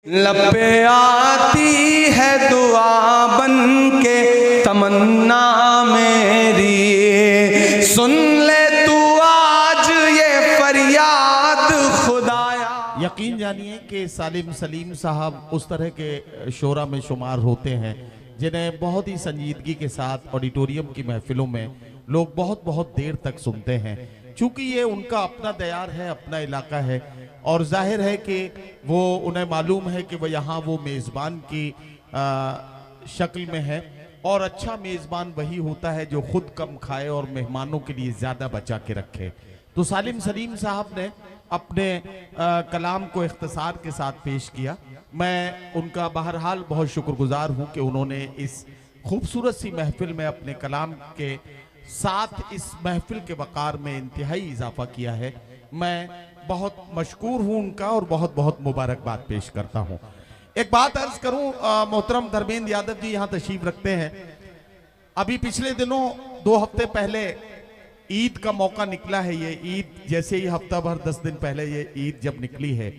लब पे आती है दुआ बन के तमन्ना मेरी, सुन ले तू आज ये फरियाद खुदाया। यकीन जानिए कि सालिम सलीम साहब उस तरह के शोरा में शुमार होते हैं जिन्हें बहुत ही संजीदगी के साथ ऑडिटोरियम की महफिलों में लोग बहुत बहुत देर तक सुनते हैं। चूंकि ये उनका अपना दयार है, अपना इलाका है, और जाहिर है कि वो उन्हें मालूम है कि वो यहाँ वो मेज़बान की शक्ल में है, और अच्छा मेज़बान वही होता है जो खुद कम खाए और मेहमानों के लिए ज़्यादा बचा के रखे। तो सालिम सलीम साहब ने अपने कलाम को इख्तिसार के साथ पेश किया। मैं उनका बहरहाल बहुत शुक्रगुजार हूँ कि उन्होंने इस खूबसूरत सी महफिल में अपने कलाम के साथ इस महफिल के वक़ार में इंतहाई इजाफा किया है। मैं बहुत मशकूर हूँ उनका और बहुत बहुत मुबारकबाद पेश करता हूँ। एक बात अर्ज करूँ, मोहतरम धर्मेंद्र यादव जी यहाँ तशरीफ रखते हैं। अभी पिछले दिनों 2 हफ्ते पहले ईद का मौका निकला है। ये ईद जैसे ही हफ्ता भर 10 दिन पहले ये ईद जब निकली है,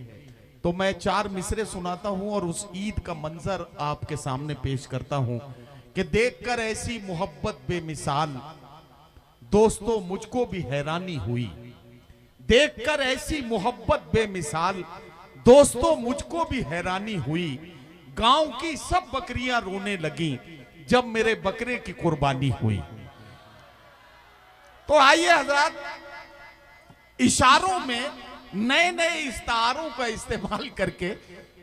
तो मैं 4 मिसरे सुनाता हूँ और उस ईद का मंजर आपके सामने पेश करता हूँ कि देखकर ऐसी मोहब्बत बेमिसाल दोस्तों मुझको भी हैरानी हुई। देखकर ऐसी मोहब्बत बेमिसाल दोस्तों मुझको भी हैरानी हुई। गांव की सब बकरियां रोने लगी जब मेरे बकरे की कुर्बानी हुई। तो आइए हजरात, इशारों में नए नए इस्तारों का इस्तेमाल करके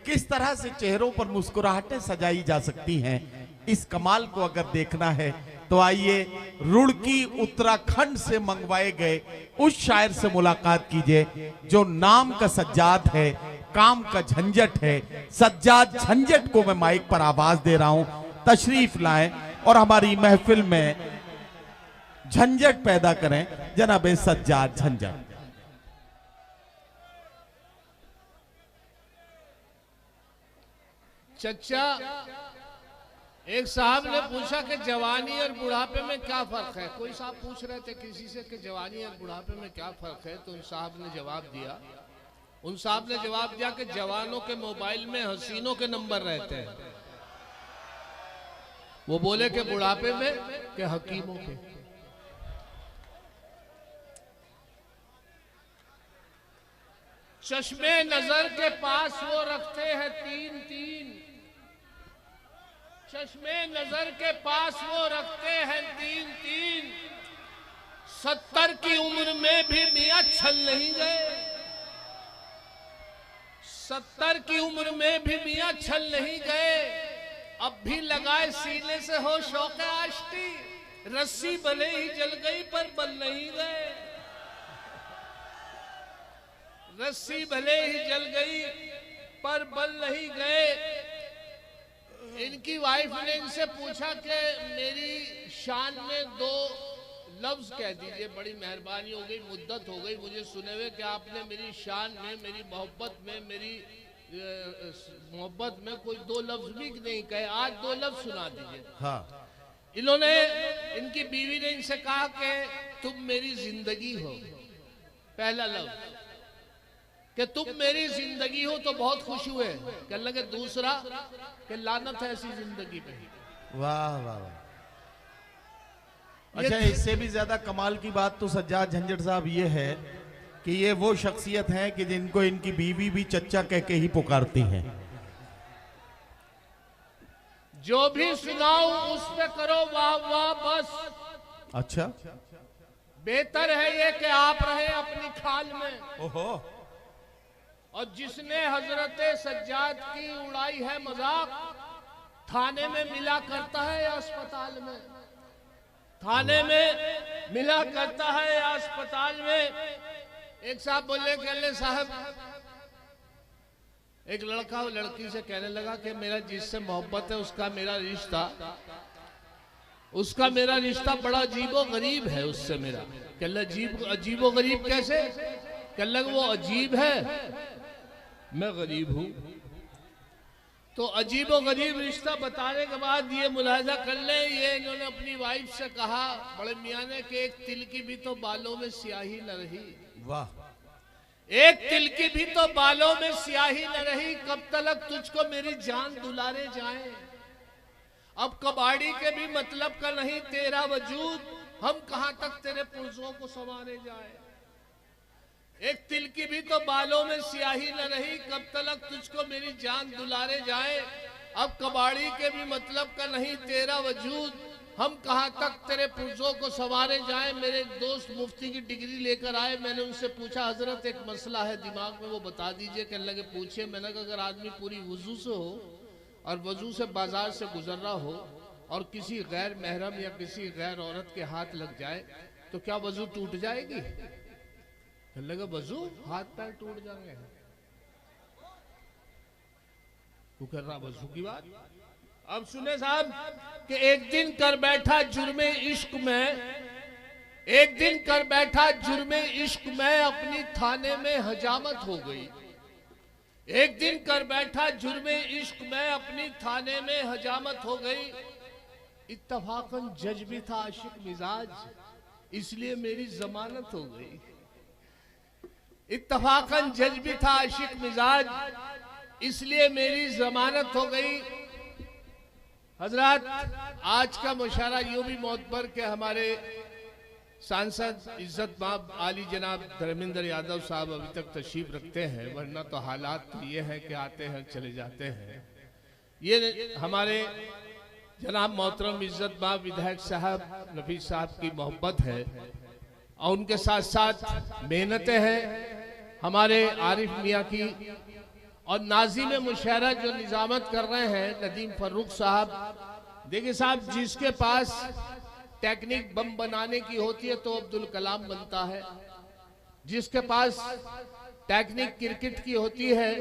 किस तरह से चेहरों पर मुस्कुराहटें सजाई जा सकती हैं, इस कमाल को अगर देखना है तो आइए रुड़की उत्तराखंड से मंगवाए गए उस शायर से मुलाकात कीजिए जो नाम का सज्जाद है, काम का झंझट है। सज्जाद झंझट को मैं माइक पर आवाज दे रहा हूं, तशरीफ लाएं और हमारी महफिल में झंझट पैदा करें। जनाब सज्जाद झंझट। चचा, एक साहब ने पूछा कि जवानी और बुढ़ापे में क्या फर्क है। कोई साहब पूछ रहे थे किसी से कि जवानी और बुढ़ापे में क्या फर्क है, तो उन साहब ने जवाब दिया कि जवानों के मोबाइल में हसीनों के नंबर रहते हैं। वो बोले कि बुढ़ापे में कि हकीमों के। चश्मे नजर के पास वो रखते हैं 3-3। चश्मे नजर के पास वो रखते हैं 3-3। 70 की उम्र में भी मियां छल नहीं गए। 70 की उम्र में भी मियां छल नहीं गए। अब भी लगाए सीने से हो शौक आश्की। रस्सी भले ही जल गई पर बल नहीं गए। रस्सी भले ही जल गई पर बल नहीं गए। इनकी वाइफ ने इनसे पूछा कि मेरी शान में 2 लफ्ज कह दीजिए, बड़ी मेहरबानी हो गई, मुद्दत हो गई मुझे सुने हुए कि आपने मेरी शान में, मेरी मोहब्बत में, मेरी मोहब्बत में कोई 2 लफ्ज भी नहीं कहे। आज 2 लफ्ज सुना दीजिए। हाँ। इन्होंने, इनकी बीवी ने इनसे कहा कि तुम मेरी जिंदगी हो। पहला लफ्ज कि तुम मेरी जिंदगी हो तो बहुत खुश हुए। कहने लगे दूसरा कि लानत है ऐसी जिंदगी पे। वाह वाह वाह। अच्छा, इससे भी ज्यादा कमाल की बात तो सज्जाद झंझट साहब ये है कि ये वो शख्सियत हैं कि जिनको इनकी बीवी भी चच्चा कह के ही पुकारती हैं। जो भी सुनाओ उस पे करो वाह वाह बस। अच्छा, बेहतर है ये कि आप रहे अपनी खाल में। ओहो। और जिसने हजरत सज्जाद की उड़ाई है मजाक, थाने में मिला करता है या अस्पताल में। थाने में मिला करता है या अस्पताल में। एक साहब बोले कि अल्लाह साहब, एक लड़का वो लड़की से कहने लगा कि मेरा जिससे मोहब्बत है उसका मेरा रिश्ता बड़ा अजीबो गरीब है उससे मेरा। कहला अजीबो गरीब कैसे? कहने लगा वो अजीब है, मैं गरीब हूं। तो अजीबो गरीब रिश्ता बताने के बाद ये मुलाहिजा कर ले, ये इन्होंने अपनी वाइफ से कहा बड़े मियाँ ने कि एक तिल की भी तो बालों में स्याही न रही। वाह। एक तिल की भी तो बालों में स्याही न रही, कब तलक तुझको मेरी जान दुलारे जाए। अब कबाड़ी के भी मतलब का नहीं तेरा वजूद, हम कहां तक तेरे पुर्जों को संवारे जाए। एक तिल की भी तो बालों में स्याही न रही, कब तलक तुझको मेरी जान दुलारे जाए। अब कबाड़ी के भी मतलब का नहीं तेरा वजूद, हम कहां तक तेरे पुर्जों को संवारे जाए। मेरे दोस्त मुफ्ती की डिग्री लेकर आए, मैंने उनसे पूछा हजरत एक मसला है दिमाग में, वो बता दीजिए। कहने लगे पूछिए। मैंने कहा अगर आदमी पूरी वजू से हो और वजू से बाजार से गुजर रहा हो और किसी गैर महरम या किसी गैर औरत के हाथ लग जाए तो क्या वजू टूट जाएगी? कहने लगा वजू हाथ पैर टूट जाएंगे। तू कर रहा वजू की बात। अब सुने साहब कि एक दिन कर बैठा जुर्मे इश्क में, एक दिन कर बैठा जुर्मे इश्क में, अपनी थाने में हजामत हो गई। एक दिन कर बैठा जुर्मे इश्क में, अपनी थाने में हजामत हो गई। इत्तफाकन जज भी था आशिक मिजाज, इसलिए मेरी जमानत हो गई। इत्तफाकन जज भी था आशिक मिजाज, इसलिए मेरी जमानत हो गई। हजरत आज का मुशारा यूं भी मोतबर के हमारे सांसद इज्जत माब आली जनाब धर्मेंद्र यादव साहब अभी तक तशरीफ रखते हैं, वरना तो हालात तो ये है कि आते हैं चले जाते हैं। ये हमारे जनाब मोहतरम इज्जत माब विधायक साहब नफीस साहब की मोहब्बत है और उनके साथ साथ मेहनतें हैं हमारे आरिफ मियाँ की। और नाज़िम मुशायरा जो निजामत कर रहे हैं नदीम फर्रुख साहब। देखिए साहब, जिसके पास टेक्निक बम बनाने की होती है तो अब्दुल कलाम बनता है, जिसके पास टेक्निक क्रिकेट की होती है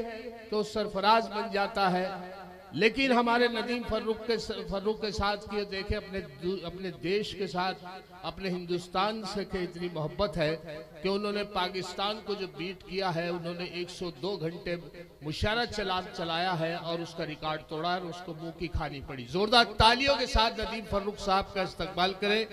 तो सरफराज बन जाता है। लेकिन हमारे नदीम फर्रुख के साथ की देखे अपने देश के साथ, अपने हिंदुस्तान से के इतनी मोहब्बत है कि उन्होंने पाकिस्तान को जो बीट किया है, उन्होंने 102 घंटे मुशायरा चलाया है और उसका रिकॉर्ड तोड़ा है और उसको मुंह की खानी पड़ी। जोरदार तालियों के साथ नदीम फर्रुख साहब का इस्तकबाल करें।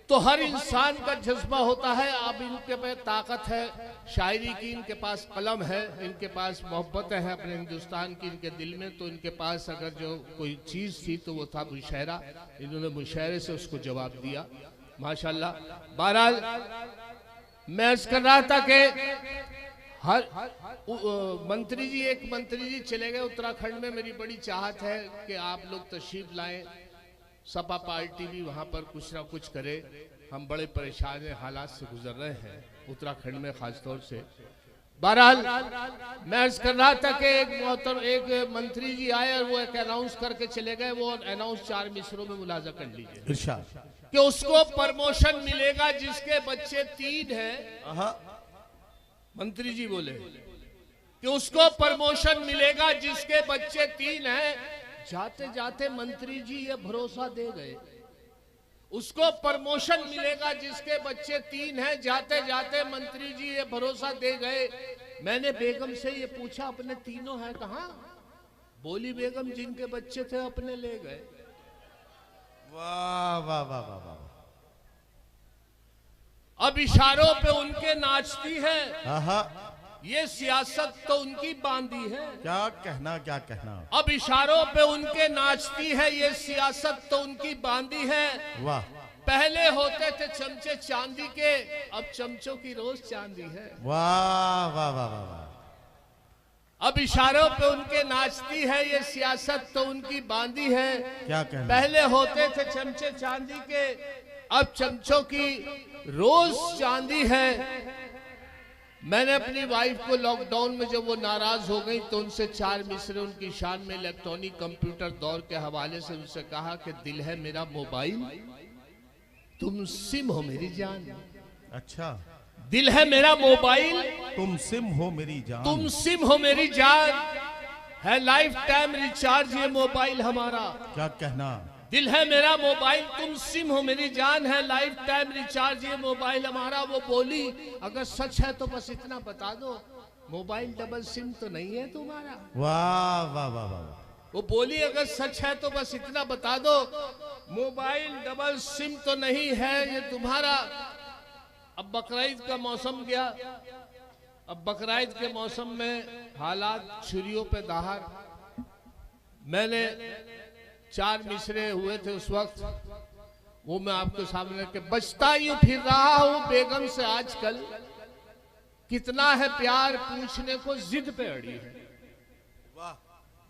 तो हर इंसान का जज्बा होता है। अब इनके पास ताकत है शायरी की, इनके पास कलम है, इनके पास मोहब्बत है अपने हिंदुस्तान की इनके दिल में। तो इनके पास अगर जो कोई चीज थी तो वो था मुशायरा। इन्होंने मुशायरे से उसको जवाब दिया माशाल्लाह। बहरहाल मैं अर्ज कर रहा था कि हर मंत्री जी, एक मंत्री जी चले गए उत्तराखंड में। मेरी बड़ी चाहत है कि आप लोग तशरीफ लाएं, सपा पार्टी भी वहां पर कुछ ना कुछ करे। हम बड़े परेशान हैं, हालात से गुजर रहे हैं उत्तराखंड में खासतौर से। बहरहाल मैं अर्ज कर रहा था कि एक मंत्री जी आए और वो एक अनाउंस करके चले गए। वो अनाउंस 4 मिसरों में मुलाजा कर लीजिए कि उसको प्रमोशन मिलेगा जिसके बच्चे 3 हैं। मंत्री जी बोले कि उसको प्रमोशन मिलेगा जिसके बच्चे 3 हैं। जाते जाते मंत्री जी ये भरोसा दे गए, उसको प्रमोशन मिलेगा जिसके बच्चे 3 हैं। जाते जाते मंत्री जी ये भरोसा दे गए। मैंने बेगम से ये पूछा अपने तीनों हैं कहाँ? बोली बेगम जिनके बच्चे थे अपने ले गए। वाह वाह वाह वाह वाह। अब इशारों पे उनके नाचती है, हाँ, ये सियासत तो उनकी बांधी है। क्या कहना क्या कहना। अब इशारों पे उनके नाचती है, ये सियासत तो उनकी बांधी है। वाह। पहले होते थे चमचे चांदी के, अब चमचों की रोज चांदी है। वाह वाह वाह वाह वाह। अब इशारों पे उनके नाचती है, ये सियासत तो उनकी बांधी है। क्या कहना। पहले होते थे चमचे चांदी के, अब चमचों की रोज चांदी है। मैंने अपनी वाइफ को लॉकडाउन में जब वो नाराज हो गई तो उनसे 4 मिसरे उनकी शान में इलेक्ट्रॉनिक कंप्यूटर दौर के हवाले से उनसे कहा कि दिल है मेरा मोबाइल, तुम सिम हो मेरी जान। अच्छा। दिल है मेरा मोबाइल, तुम सिम हो मेरी जान। तुम सिम हो मेरी जान, है लाइफ टाइम रिचार्ज ये मोबाइल हमारा। क्या कहना। दिल है मेरा मोबाइल, तुम सिम हो मेरी जान, है लाइफ टाइम रिचार्ज ये मोबाइल हमारा। वो बोली अगर सच है तो बस इतना बता दो, मोबाइल डबल सिम तो नहीं है तुम्हारा। वाह वाह वाह वाह। वो बोली अगर सच है तो बस इतना बता दो, मोबाइल डबल सिम तो नहीं है ये तुम्हारा। अब बकरीद का मौसम गया, अब बकराईद के मौसम में हालात छुरियों पे दहार। मैंने 4 मिसरे हुए थे उस वक्त, वो मैं आपके सामने के बचता यूं फिर रहा हूं बेगम से आजकल, कितना है प्यार पूछने को जिद पे अड़ी है।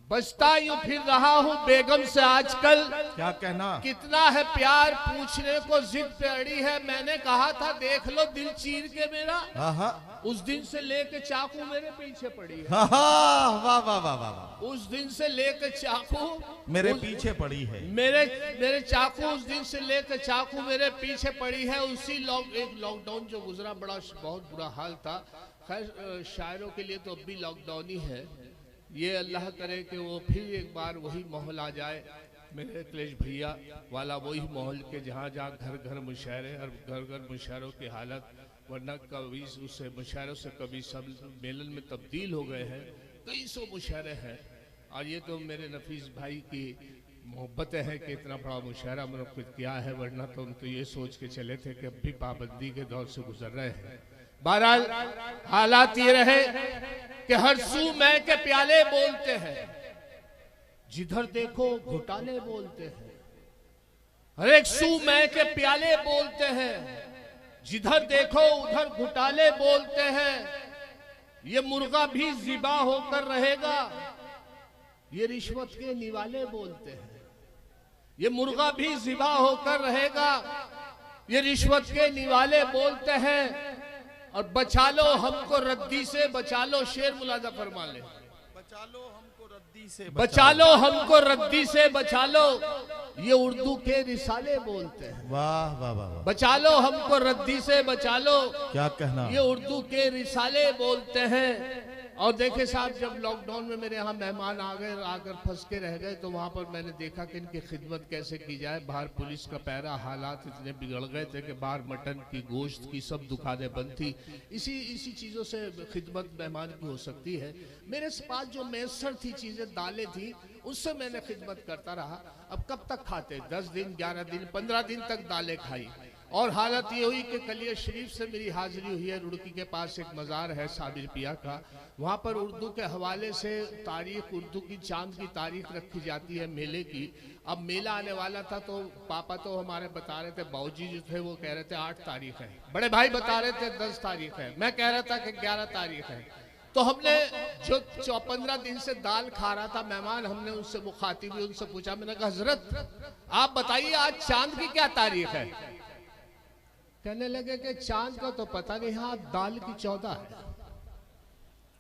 बचता यूं फिर रहा हूं बेगम से आजकल, क्या कहना, कितना है प्यार पूछने को जिद पे अड़ी है। मैंने कहा था देख लो दिल चीर के मेरा, उस दिन से लेके चाकू मेरे पीछे पड़ी है। वाह वाह वाह वाह वाह, उस दिन से लेके चाकू मेरे पीछे पड़ी है। मेरे चाकू उस दिन से लेकर चाकू मेरे पीछे पड़ी है। उसी एक लॉकडाउन जो गुजरा बड़ा बहुत बुरा हाल था। खैर शायरों के लिए तो अब भी लॉकडाउन ही है। ये अल्लाह करे कि वो फिर एक बार वही माहौल आ जाए, मेरे अखिलेश भैया वाला वही माहौल के जहाँ जहाँ घर घर मुशायरे और घर घर मुशायरों की हालत, वरना कभी उससे मुशायरों से कभी सब मेलन में तब्दील हो गए हैं। कई सौ मुशायरे हैं और ये तो मेरे नफीस भाई की मोहब्बत है कि इतना बड़ा मुशायरा मुनक्किद किया है, वरना तो हम तो ये सोच के चले थे कि अब भी पाबंदी के दौर से गुजर रहे हैं। बहरहाल हालात ये रहे कि हर सू मैं के प्याले बोलते हैं, जिधर देखो घोटाले बोलते हैं। हर एक सू मैं के प्याले बोलते हैं, जिधर देखो उधर घोटाले बोलते हैं। ये मुर्गा भी ज़िबा होकर रहेगा, ये रिश्वत के निवाले बोलते हैं। ये मुर्गा भी ज़िबा होकर रहेगा, ये रिश्वत के निवाले बोलते हैं। और बचा लो हमको रद्दी से, बचा लो, शेर मुलाजा फरमा ले, बचा लो हमको रद्दी से, बचा लो हमको रद्दी से, बचा लो, ये उर्दू के रिसाले बोलते हैं। वाह वाह वाह, बचा लो हमको रद्दी से, बचा लो, क्या कहना, ये उर्दू के रिसाले बोलते हैं। और देखे साहब, जब लॉकडाउन में मेरे यहाँ मेहमान आ गए, आकर फंस के रह गए, तो वहाँ पर मैंने देखा कि इनकी खिदमत कैसे की जाए। बाहर पुलिस का पहरा, हालात इतने बिगड़ गए थे कि बाहर मटन की, गोश्त की सब दुकानें बंद थी। इसी चीज़ों से खिदमत मेहमान की हो सकती है। मेरे पास जो मैसर थी चीज़ें, दालें थी, उससे मैंने खिदमत करता रहा। अब कब तक खाते, 10 दिन, 11 दिन, 15 दिन तक दालें खाई। और हालत ये हुई कि कलिया शरीफ से मेरी हाजिरी हुई है। रुड़की के पास एक मज़ार है साबिर पिया का, वहाँ पर उर्दू के हवाले से तारीख, उर्दू की चांद की तारीख रखी जाती है मेले की। अब मेला आने वाला था तो पापा तो हमारे बता रहे थे, बाऊजी जो थे वो कह रहे थे 8 तारीख है, बड़े भाई बता रहे थे 10 तारीख है, मैं कह रहा था कि 11 तारीख है। तो हमने जो 15 दिन से दाल खा रहा था मेहमान, हमने उनसे मुखातिब हुए, उनसे पूछा, मैंने कहा हजरत आप बताइए आज चांद की क्या तारीख है। कहने लगे कि चांद का तो पता नहीं, हाँ दाल की 14 है।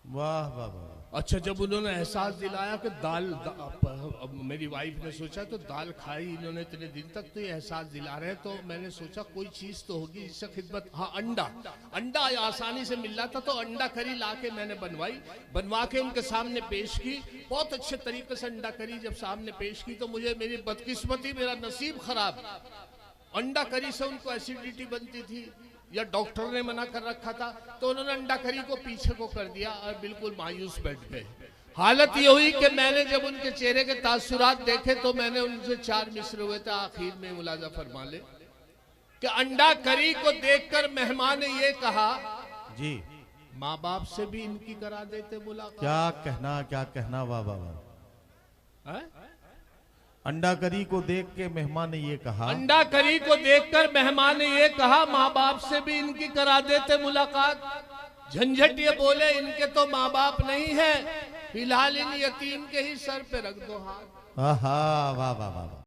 वाह वाह वाह। अच्छा, जब उन्होंने एहसास दिलाया कि दाल अब मेरी वाइफ ने सोचा तो दाल खाई इन्होंने इतने दिन तक, तो ये एहसास दिला रहे हैं, तो मैंने सोचा कोई चीज तो होगी जिससे खिदमत। हाँ, अंडा आसानी से मिल रहा था, तो अंडा करी ला के मैंने बनवा के उनके सामने पेश की। बहुत अच्छे तरीके से अंडा करी जब सामने पेश की, तो मुझे मेरी बदकिस्मती, मेरा नसीब खराब, अंडा करी से उनको एसिडिटी बनती थी या डॉक्टर ने मना कर रखा था, तो उन्होंने अंडा करी को पीछे को कर दिया और बिल्कुल मायूस बैठ गए। हालत ये हुई कि मैंने जब उनके चेहरे के तासुरात देखे तो मैंने उनसे 4 मिसरे हुए थे, आखिर में मुलाजा फरमा ले कि अंडा करी को देखकर मेहमान ने ये कहा, जी माँ बाप से भी इनकी करा देते मुलाकात। क्या कहना, वाह वाह वाह। है? अंडा करी को देख के मेहमान ने ये कहा, अंडा करी को देखकर मेहमान ने ये कहा, माँ बाप से भी इनकी करा देते मुलाकात। झंझट ये बोले, इनके तो माँ बाप नहीं है, फिलहाल इन यतीम के ही सर पे रख दो हाथ। वाह वाह वाह वाह।